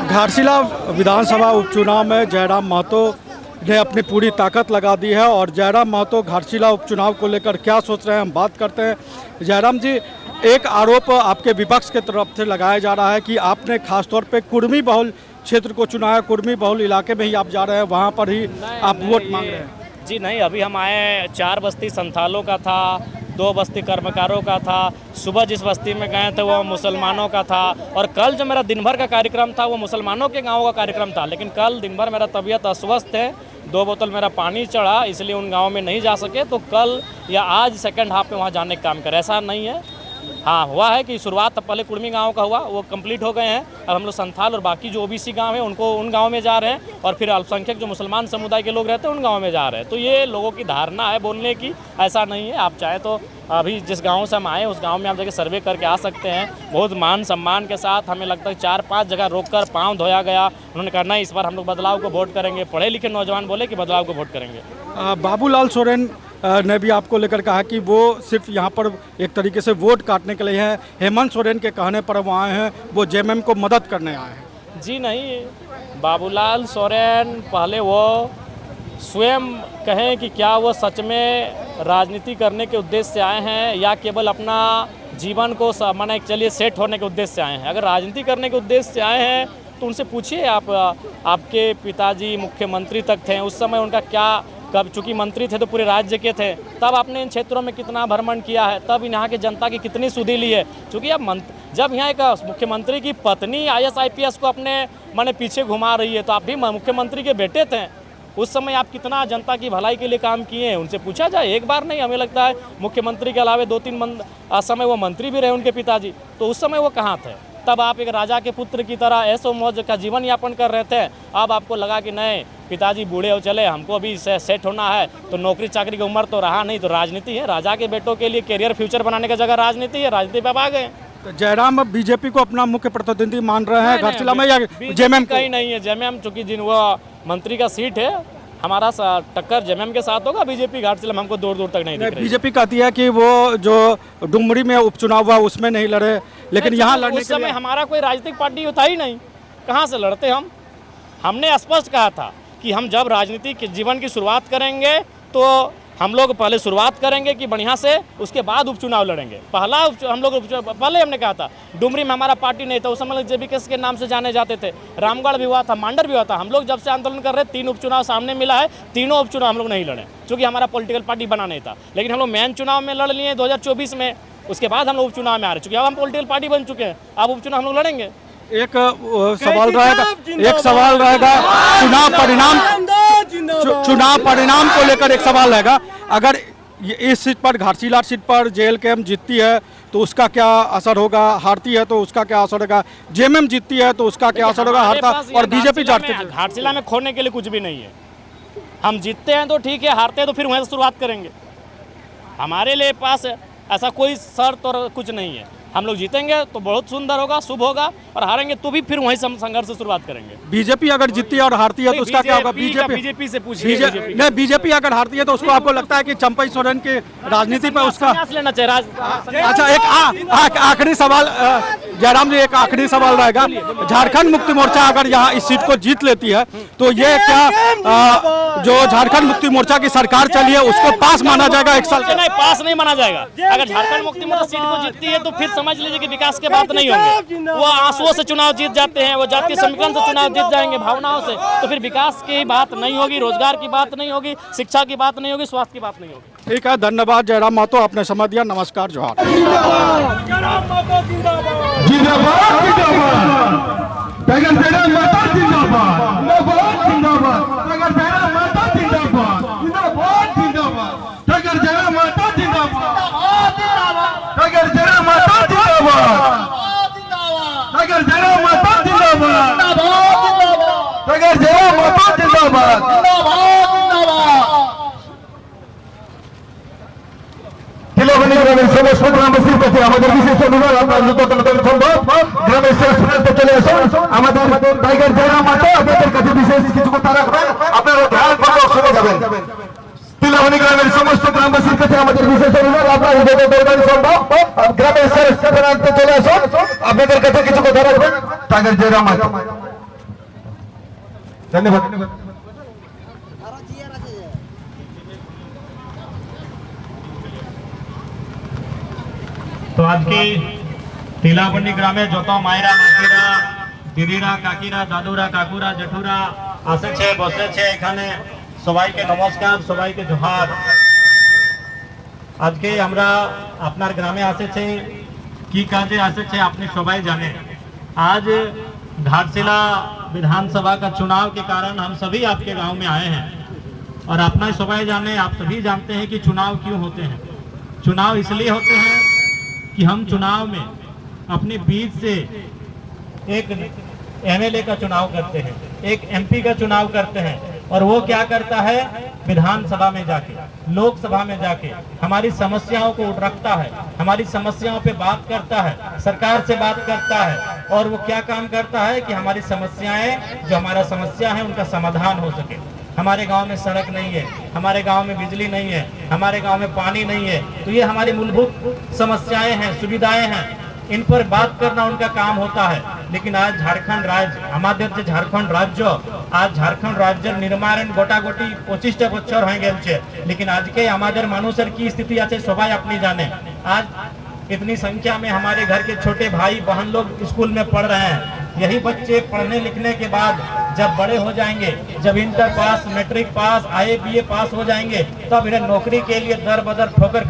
घाटशिला विधानसभा उपचुनाव में जयराम महतो ने अपनी पूरी ताकत लगा दी है और जयराम महतो घाटशिला उपचुनाव को लेकर क्या सोच रहे हैं हम बात करते हैं। जयराम जी, एक आरोप आपके विपक्ष के तरफ से लगाया जा रहा है कि आपने खासतौर पे कुर्मी बहुल क्षेत्र को चुना है, कुर्मी बहुल इलाके में ही आप जा रहे हैं, वहाँ पर ही आप वोट मांग रहे हैं। जी नहीं, अभी हम आए 4 बस्ती संथालों का था, 2 बस्ती कर्मकारों का था, सुबह जिस बस्ती में गए थे वो मुसलमानों का था और कल जो मेरा दिन भर का कार्यक्रम था वो मुसलमानों के गाँव का कार्यक्रम था। लेकिन कल दिन भर मेरा तबीयत अस्वस्थ है, 2 बोतल मेरा पानी चढ़ा, इसलिए उन गाँव में नहीं जा सके। तो कल या आज सेकंड हाफ में वहाँ जाने का काम करें, ऐसा नहीं है। हाँ, हुआ है कि शुरुआत पहले कुर्मी गांव का हुआ, वो कंप्लीट हो गए हैं। अब हम लोग संथाल और बाकी जो ओबीसी गांव है उनको उन गांव में जा रहे हैं और फिर अल्पसंख्यक जो मुसलमान समुदाय के लोग रहते हैं उन गांव में जा रहे हैं। तो ये लोगों की धारणा है बोलने की, ऐसा नहीं है। आप चाहे तो अभी जिस गांव से हम आए उस गांव में आप जाके सर्वे करके आ सकते हैं। बहुत मान सम्मान के साथ हमें लगता है 4-5 जगह रोककर पाँव धोया गया। उन्होंने कहा नहीं, इस बार हम लोग बदलाव को वोट करेंगे। पढ़े लिखे नौजवान बोले कि बदलाव को वोट करेंगे। बाबूलाल सोरेन ने भी आपको लेकर कहा कि वो सिर्फ यहाँ पर एक तरीके से वोट काटने के लिए हैं। हेमंत सोरेन के कहने पर वो आए हैं, वो जेएमएम को मदद करने आए हैं। जी नहीं, बाबूलाल सोरेन पहले वो स्वयं कहें कि क्या वो सच में राजनीति करने के उद्देश्य से आए हैं या केवल अपना जीवन को माने चलिए सेट होने के उद्देश्य से आए हैं। अगर राजनीति करने के उद्देश्य से आए हैं तो उनसे पूछिए। आपके पिताजी मुख्यमंत्री तक थे, उस समय उनका क्या, कब चूँकि मंत्री थे तो पूरे राज्य के थे, तब आपने इन क्षेत्रों में कितना भ्रमण किया है, तब यहाँ के जनता की कितनी सुधि ली है। चूँकि अब जब यहाँ एक मुख्यमंत्री की पत्नी IAS IPS को अपने माने पीछे घुमा रही है तो आप भी मुख्यमंत्री के बेटे थे, उस समय आप कितना जनता की भलाई के लिए काम किए हैं उनसे पूछा जाए। एक बार नहीं, हमें लगता है मुख्यमंत्री के अलावा 2-3 समय वो मंत्री भी रहे उनके पिताजी, तो उस समय वो कहाँ थे। तब आप एक राजा के पुत्र की तरह ऐसो मौज का जीवन यापन कर रहे थे। अब आपको लगा कि नहीं, पिताजी बूढ़े हो चले, हमको अभी सेट होना है, तो नौकरी चाकरी की उम्र तो रहा नहीं, तो राजनीति है। राजा के बेटों के लिए करियर फ्यूचर बनाने का जगह राजनीति है, राजनीति पे आ गए। तो जयराम बीजेपी को अपना मुख्य प्रतिनिधि मान रहे हैं घाटशिला में या जेएमएम? कहीं नहीं है जेएमएम, चूँकि जिन वो मंत्री का सीट है, हमारा टक्कर जेएमएम के साथ होगा। बीजेपी घाटशिला में हमको दूर दूर तक नहीं दिख रही। बीजेपी कहती है कि वो जो डुमरी में उपचुनाव हुआ उसमें नहीं लड़े, लेकिन यहाँ लड़ने उस समय हमारा कोई राजनीतिक पार्टी था ही नहीं, कहाँ से लड़ते हम। हमने स्पष्ट कहा था कि हम जब राजनीति के जीवन की शुरुआत करेंगे तो हम लोग पहले शुरुआत करेंगे कि बढ़िया से, उसके बाद उपचुनाव लड़ेंगे। हम लोग पहले हमने कहा था। डुमरी में हमारा पार्टी नहीं था, उस समय JBK के नाम से जाने जाते थे। रामगढ़ भी हुआ था, मांडर भी हुआ था। हम लोग जब से आंदोलन कर रहे 3 उपचुनाव सामने मिला है, तीनों उपचुनाव हम लोग नहीं लड़े क्योंकि हमारा पॉलिटिकल पार्टी बना नहीं था। लेकिन हम लोग मेन चुनाव में लड़ लिए 2024 में, उसके बाद हम लोग उपचुनाव में आ रहे, चूँकि अब हम पॉलिटिकल पार्टी बन चुके हैं, अब उपचुनाव हम लोग लड़ेंगे। एक सवाल रहेगा चुनाव परिणाम को लेकर एक सवाल रहेगा। अगर इस सीट पर, घाटशिला सीट पर JLKM जीतती है तो उसका क्या असर होगा, हारती है तो उसका क्या असर होगा, जेएमएम जीतती है तो उसका क्या असर होगा, हारता और बीजेपी जाती है। घाटशिला में खोने के लिए कुछ भी नहीं है। हम जीतते हैं तो ठीक है, हारते हैं तो फिर वहीं से शुरुआत करेंगे। हमारे लिए पास ऐसा कोई शर्त और कुछ नहीं है। हम लोग जीतेंगे तो बहुत सुंदर होगा, शुभ होगा, और हारेंगे तो भी फिर वहीं से हम संघर्ष से शुरुआत करेंगे। बीजेपी अगर जीतती है और हारती है तो उसका क्या होगा? बीजेपी से पूछिए। नहीं, बीजेपी अगर हारती है तो उसको आपको लगता है कि चंपई सोरेन की राजनीति पर उसका लेना चाहिए? अच्छा, एक आखिरी सवाल जयराम जी, एक आखिरी सवाल रहेगा। झारखंड मुक्ति मोर्चा अगर यहाँ इस सीट को जीत लेती है तो ये क्या जो झारखंड मुक्ति मोर्चा की सरकार चली है उसको पास माना जाएगा? 1 साल नहीं, पास नहीं माना जाएगा। अगर झारखंड मुक्ति मोर्चा सीट को जीतती है तो फिर समझ लीजिए कि विकास के बात नहीं होंगे। वो आंसुओं से चुनाव जीत जाते हैं, वो जातीय समीकरण से चुनाव जीत जाएंगे, भावनाओं से, तो फिर विकास की बात नहीं होगी, रोजगार की बात नहीं होगी, शिक्षा की बात नहीं होगी, स्वास्थ्य की बात नहीं होगी। ठीक है, धन्यवाद जयराम महतो, आपने समय दिया। नमस्कार, जोहार। সমস্ত গ্রামবাসীর কাছে আমাদের বিশেষ অনুরোধ, আপনারা দ্রুত সম্ভব গ্রামের শেষ প্রান্তে চলে আসুন। আমাদের টাইগার জয়রাম মাতো আপনাদের কাছে বিশেষ কিছু কথা রাখবেন, আপনারা ধ্যানপূর্বক শুনে যাবেন। তিলাবনী গ্রামের সমস্ত গ্রামবাসীর কাছে আমাদের বিশেষ অনুরোধ, আপনারা যত দরকার সম্ভব গ্রামের শেষ প্রান্তে চলে আসুন, আপনাদের কাছে কিছু কথা রাখবেন। টাইগার জয়রাম মাতো। ধন্যবাদ। তো আজকে তিলাবন্ডি গ্রামে যত মায়েরা মাসিরা দিদিরা কাকিরা দাদুরা কাকুরা জেঠুরা আসেছে বসেছে এখানে সবাইকে নমস্কার, সবাইকে জোহার। আজকে আমরা আপনার গ্রামে আসেছি, কি কাজে আসেছে আপনি সবাই জানেं। आज घाटशिला विधानसभा का चुनाव के कारण हम सभी आपके गांव में आए हैं और अपना सबाई जाने आप सभी जानते हैं कि चुनाव क्यों होते हैं। चुनाव इसलिए होते हैं कि हम चुनाव में अपने बीच से एक एमएलए का चुनाव करते हैं, एक एमपी का चुनाव करते हैं और वो क्या करता है, विधानसभा में जाके लोकसभा में जाके हमारी समस्याओं को रखता है, हमारी समस्याओं पे बात करता है, सरकार से बात करता है और वो क्या काम करता है कि हमारी समस्याएं जो हमारा समस्या है उनका समाधान हो सके। हमारे गांव में सड़क नहीं है, हमारे गांव में बिजली नहीं है, हमारे गांव में पानी नहीं है, तो ये हमारी मूलभूत समस्याएं हैं, सुविधाएं हैं, इन पर बात करना उनका काम होता है। लेकिन आज झारखंड राज्य हमारे जे झारखंड राज्य आज झारखंड राज्य निर्माण गोटागोटी 25टा बच्चर हो गए, लेकिन आज के हमारे मानुषर की स्थिति আছে সবাই अपनी जाने। आज इतनी संख्या में हमारे घर के छोटे भाई बहन लोग स्कूल में पढ़ रहे हैं। यही बच्चे पढ़ने लिखने के बाद जब बड़े हो जाएंगे, जब inter pass, matric pass, IAS BA pass हो जाएंगे, तब इन्हें नौकरी के लिए दर बदर ठोकर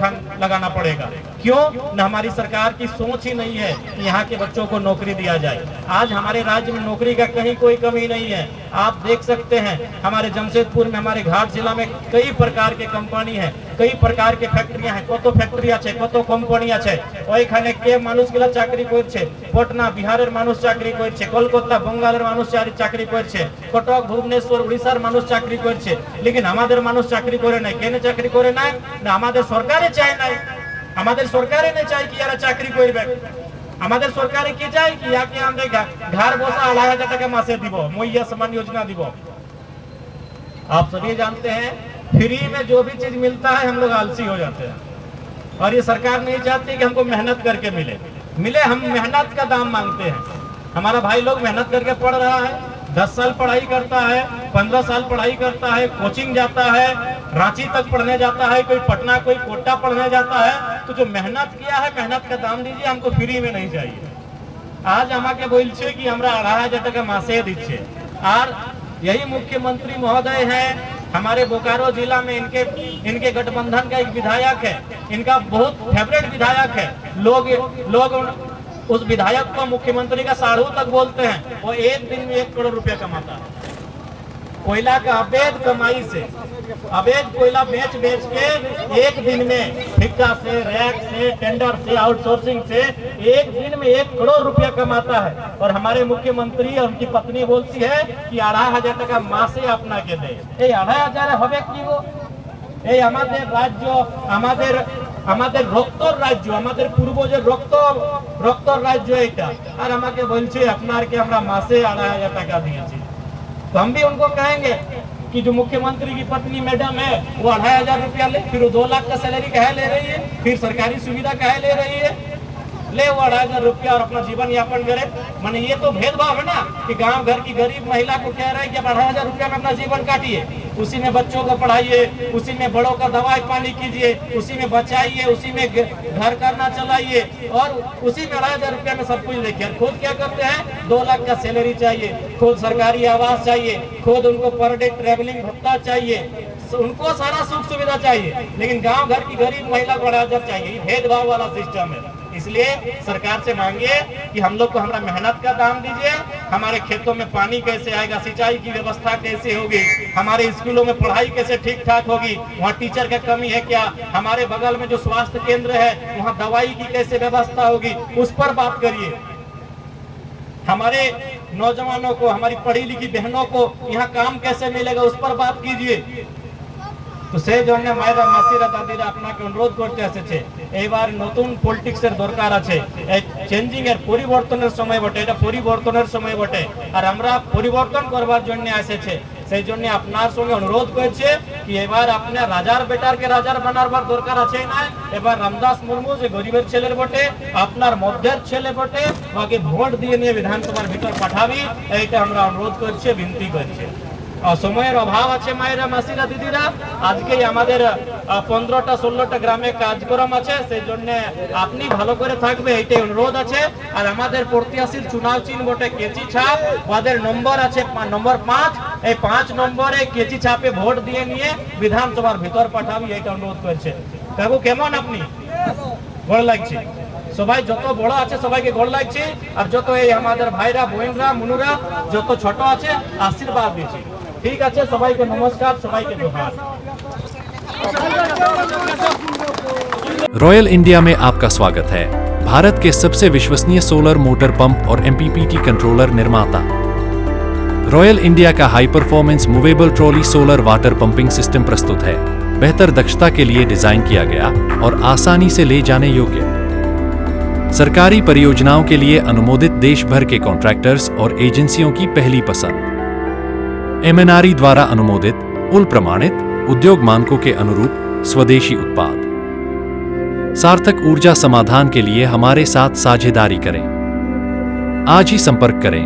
लगाना पड़ेगा। क्यों न हमारी सरकार की सोच ही नहीं है कि यहाँ के बच्चों को नौकरी दिया जाए। आज हमारे राज्य में नौकरी का कहीं कोई कमी नहीं है। आप देख सकते हैं हमारे जमशेदपुर में, हमारे घाट जिला में कई प्रकार के कंपनी है, कई प्रकार के फैक्ट्रियां हैं, कत फैक्ट्री আছে, কত কোম্পানি আছে। ওইখানে কে মানুষগুলো চাকরি করছে, পটনা বিহারের মানুষ চাকরি করছে, কলকাতা বঙ্গালের মানুষ চাকরি করছে, কটক ভুবনেশ্বর উড়িষ্যার মানুষ চাকরি করছে, लेकिन আমাদের মানুষ চাকরি করে নাই। কেন চাকরি করে নাই? না আমাদের সরকারে চায় নাই, আমাদের সরকারে না চায় কি এরা চাকরি করবে। আমাদের সরকারে কি চায় কি ইয়াকে আমরা ঘর বসা 2,500 টাকা মাসে দিব, মইয়া সমান योजना দিব। आप सभी जानते हैं फ्री में जो भी चीज मिलता है हम लोग आलसी हो जाते हैं और ये सरकार नहीं चाहती कि हमको मेहनत करके मिले। हम मेहनत का दाम मांगते हैं। हमारा भाई लोग मेहनत करके पढ़ रहा है, 10 साल पढ़ाई करता है, 15 साल पढ़ाई करता है, कोचिंग जाता है, रांची तक पढ़ने जाता है, कोई पटना कोई कोटा पढ़ने जाता है। तो जो मेहनत किया है मेहनत का दाम दीजिए, हमको फ्री में नहीं चाहिए। आज আমাকে বলছে कि हमरा 2,500 টাকা মাসে দিচ্ছে। और यही मुख्यमंत्री महोदय है हमारे बोकारो जिला में, इनके गठबंधन का एक विधायक है, इनका बहुत फेवरेट विधायक है। लोग उस विधायक को मुख्यमंत्री का साढ़ू तक बोलते हैं। वो एक दिन में 1 करोड़ रुपया कमाता है। कोयला का अवैध कमाई से, अवैध कोयला बेच के एक दिन में ठिक्का से, रैक से, टेंडर से, आउटसोर्सिंग से एक दिन में 1 करोड़ रुपया कमाता है। और हमारे मुख्यमंत्री और उनकी पत्नी बोलती है कि 2,500 টাকা মাসে আপনাকে দেয়। এই 2,500 হবে কি গো? এই আমাদের রাজ্য, আমাদের রক্তর রাজ্য, আমাদের পূর্বজের রক্তর রাজ্য এটা। আর আমাকে বলছে আপনাকে আমরা মাসে 2,500 টাকা দিয়েছি। तो हम भी उनको कहेंगे कि जो मुख्यमंत्री की पत्नी मैडम है वो 2,500 रुपया ले, फिर वो 2 लाख का सैलरी कहे ले रही है, फिर सरकारी सुविधा कहे ले रही है, ले वो 2,500 रुपया और अपना जीवन यापन करे। माने ये तो भेदभाव है ना कि गांव घर की गरीब महिला को कह रहे हैं कि आप 2,500 रुपया में अपना जीवन काटिए, उसी में बच्चों को पढ़ाइए, उसी में बड़ों का दवाई पानी कीजिए, उसी में बचाइए, उसी में घर करना चलाइए और उसी में 2,500 रुपया में सब कुछ देखिए। खुद क्या करते हैं, 2 लाख का सैलरी चाहिए, खुद सरकारी आवास चाहिए, खुद उनको पर डे ट्रेवलिंग भत्ता चाहिए, उनको सारा सुख सुविधा चाहिए, लेकिन गांव घर की गरीब महिला को 2,500 चाहिए। भेदभाव वाला सिस्टम है। इसलिए सरकार से मांगिए कि हम लोग को हमारा मेहनत का दाम दीजिए। हमारे खेतों में पानी कैसे आएगा, सिंचाई की व्यवस्था कैसे होगी, हमारे स्कूलों में पढ़ाई कैसे ठीक ठाक होगी, वहाँ टीचर का कमी है क्या, हमारे बगल में जो स्वास्थ्य केंद्र है वहाँ दवाई की कैसे व्यवस्था होगी, उस पर बात करिए। हमारे नौजवानों को, हमारी पढ़ी लिखी बहनों को यहाँ काम कैसे मिलेगा, उस पर बात कीजिए। तो সেই জন্য মায়েরা মাসিরা দাদিরা আপনাকে অনুরোধ করতে এসেছে, এইবার নতুন পলিটিক্সের দরকার আছে। এই চেঞ্জিং এর পরিবর্তনের সময় বটে, এটা পরিবর্তনের সময় বটে, আর আমরা পরিবর্তন করবার জন্য এসেছে। সেই জন্য আপনার সঙ্গে অনুরোধ করছে कि এবার আপনার রাজার বেটারকে রাজার বানাবার দরকার আছে না। এবার রামদাস মুর্মু যে গরিবের ছেলের বটে, আপনার মধ্যের ছেলে বটে, ওকে ভোট দিয়ে নিয়ে বিধানসভার ভিতর পাঠাবি, এইটা আমরা অনুরোধ করছি, বিনতি করছি। সময়ের অভাব আছে মায়েরা মাসিরা দিদিরা, আজকে আমাদের 15টা 16টা গ্রামে কার্যক্রম আছে, সেই জন্য আপনি ভালো করে থাকবে এইটাই অনুরোধ আছে। আর আমাদের প্রত্যাশীর চুনাव চিহ্ন বটে কেচি ছাপ, ওদের নম্বর আছে নম্বর 5, এই 5 নম্বরে কেচি ছাপে ভোট দিয়ে নিয়ে বিধানসভার ভিতর পাঠাবি, এইটা অনুরোধ করছে। কাকু কেমন আপনি? ভালো লাগছে। সবাই যত বড় আছে সবাইকে গোড় লাগছে, আর যত এই আমাদের ভাইরা বোনরা মুনুরা যত ছোট আছে আশীর্বাদ দিচ্ছে। ঠিক আছে, সবাইকে নমস্কার, সবাইকে জোহার। रॉयल इंडिया में आपका स्वागत है। भारत के सबसे विश्वसनीय सोलर मोटर पंप और एमपीपीटी कंट्रोलर निर्माता। रॉयल इंडिया का high performance movable trolley solar water pumping system प्रस्तुत है। बेहतर दक्षता के लिए डिजाइन किया गया और आसानी से ले जाने योग्य। सरकारी परियोजनाओं के लिए अनुमोदित देश भर के कॉन्ट्रैक्टर्स और एजेंसियों की पहली पसंद। एमएनआरई द्वारा अनुमोदित, उल प्रमाणित, उद्योग मानकों के अनुरूप स्वदेशी उत्पाद। सार्थक ऊर्जा समाधान के लिए हमारे साथ साझेदारी करें। आज ही संपर्क करें।